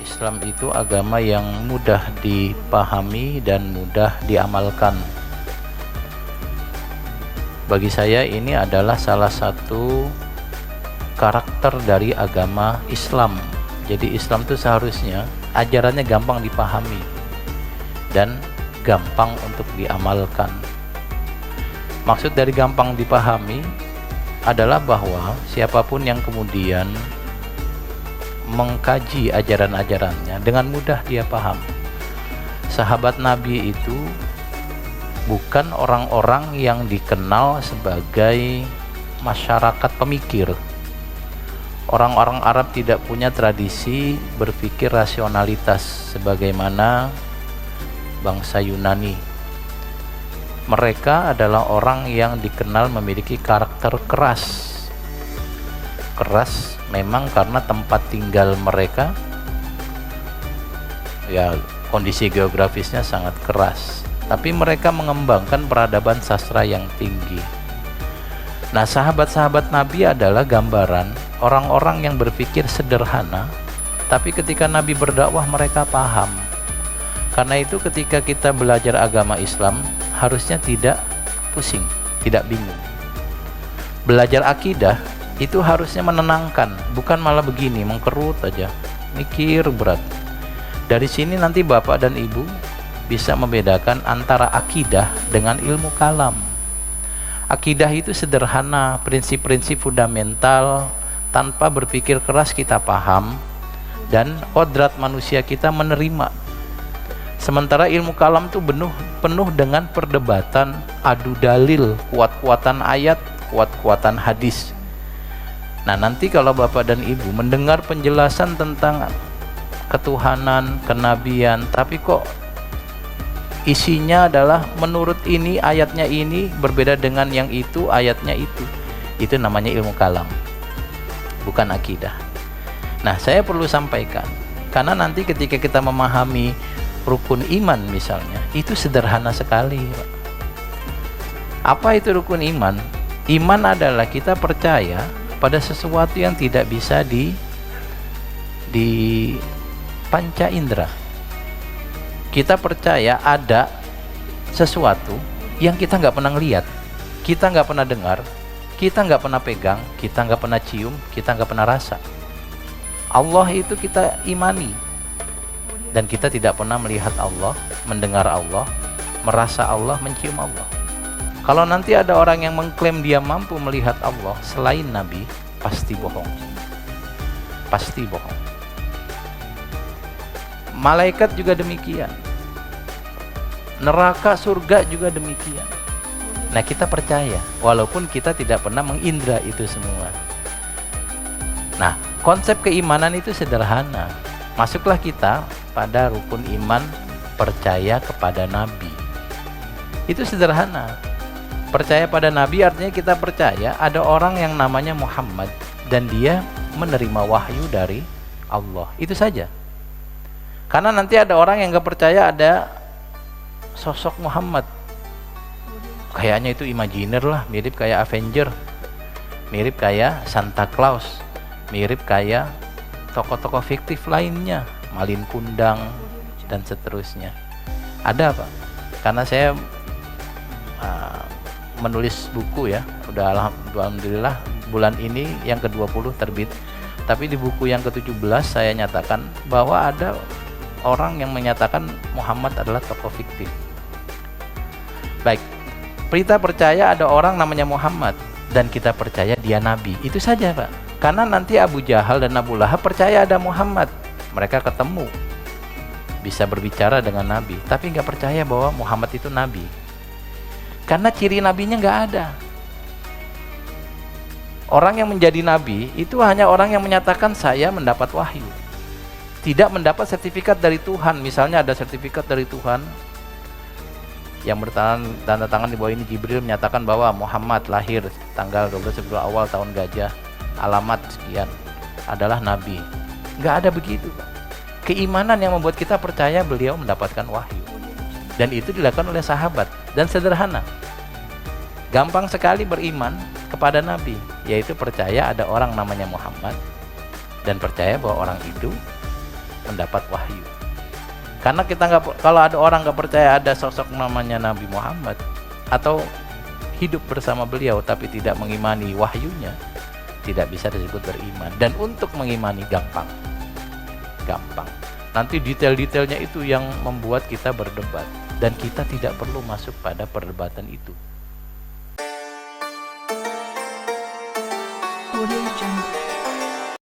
Islam itu agama yang mudah dipahami dan mudah diamalkan. Bagi saya ini adalah salah satu karakter dari agama Islam. Jadi Islam itu seharusnya ajarannya gampang dipahami dan gampang untuk diamalkan. Maksud dari gampang dipahami adalah bahwa siapapun yang kemudian mengkaji ajaran-ajarannya dengan mudah dia paham. Sahabat Nabi itu bukan orang-orang yang dikenal sebagai masyarakat pemikir. Orang-orang Arab tidak punya tradisi berpikir rasionalitas sebagaimana bangsa Yunani. Mereka adalah orang yang dikenal memiliki karakter keras. Keras memang karena tempat tinggal mereka ya kondisi geografisnya sangat keras, tapi mereka mengembangkan peradaban sastra yang tinggi. Nah, sahabat-sahabat Nabi adalah gambaran orang-orang yang berpikir sederhana, tapi ketika Nabi berdakwah mereka paham. Karena itu ketika kita belajar agama Islam harusnya tidak pusing, tidak bingung. Belajar akidah itu harusnya menenangkan, bukan malah begini, mengkerut aja, mikir berat. Dari sini nanti Bapak dan Ibu bisa membedakan antara akidah dengan ilmu kalam. Akidah itu sederhana, prinsip-prinsip fundamental, tanpa berpikir keras kita paham, dan kodrat manusia kita menerima. Sementara ilmu kalam itu penuh dengan perdebatan, adu dalil, kuat-kuatan ayat, kuat-kuatan hadis. Nah, nanti kalau Bapak dan Ibu mendengar penjelasan tentang ketuhanan, kenabian, tapi kok isinya adalah menurut ini, ayatnya ini berbeda dengan yang itu, ayatnya itu namanya ilmu kalam, bukan akidah. Nah, saya perlu sampaikan, karena nanti ketika kita memahami rukun iman misalnya, itu sederhana sekali, Pak. Apa itu rukun iman? Iman adalah kita percaya pada sesuatu yang tidak bisa di panca indera. Kita percaya ada sesuatu yang kita nggak pernah lihat, kita nggak pernah dengar, kita nggak pernah pegang, kita nggak pernah cium, kita nggak pernah rasa. Allah itu kita imani, dan kita tidak pernah melihat Allah, mendengar Allah, merasa Allah, mencium Allah. Kalau nanti ada orang yang mengklaim dia mampu melihat Allah selain Nabi, pasti bohong. Pasti bohong. Malaikat juga demikian. Neraka, surga juga demikian. Nah, kita percaya walaupun kita tidak pernah mengindra itu semua. Nah, konsep keimanan itu sederhana. Masuklah kita pada rukun iman percaya kepada Nabi. Itu sederhana. Percaya pada Nabi artinya kita percaya ada orang yang namanya Muhammad dan dia menerima wahyu dari Allah. Itu saja. Karena nanti ada orang yang gak percaya ada sosok Muhammad. Kayaknya itu imajiner lah, mirip kayak Avenger, mirip kayak Santa Claus, mirip kayak tokoh-tokoh fiktif lainnya, Malin Kundang dan seterusnya. Ada, Pak. Karena saya menulis buku ya, udah alhamdulillah bulan ini yang ke-20 terbit. Tapi di buku yang ke-17 saya nyatakan bahwa ada orang yang menyatakan Muhammad adalah tokoh fiktif. Baik, kita percaya ada orang namanya Muhammad dan kita percaya dia nabi. Itu saja, Pak. Karena nanti Abu Jahal dan Abu Lahab percaya ada Muhammad. Mereka ketemu, bisa berbicara dengan nabi, tapi nggak percaya bahwa Muhammad itu nabi. Karena ciri nabinya nggak ada. Orang yang menjadi nabi itu hanya orang yang menyatakan saya mendapat wahyu, tidak mendapat sertifikat dari Tuhan. Misalnya ada sertifikat dari Tuhan yang bertanda tangan di bawah ini, Jibril menyatakan bahwa Muhammad lahir tanggal 12 Februari awal tahun gajah, alamat sekian, adalah nabi. Nggak ada begitu, Pak. Keimanan yang membuat kita percaya beliau mendapatkan wahyu, dan itu dilakukan oleh sahabat dan sederhana. Gampang sekali beriman kepada Nabi, yaitu percaya ada orang namanya Muhammad dan percaya bahwa orang itu mendapat wahyu. Karena kita kalau ada orang nggak percaya ada sosok namanya Nabi Muhammad atau hidup bersama beliau tapi tidak mengimani wahyunya, tidak bisa disebut beriman. Dan untuk mengimani gampang. Nanti detail-detailnya itu yang membuat kita berdebat, dan kita tidak perlu masuk pada perdebatan itu. Audio Jungle.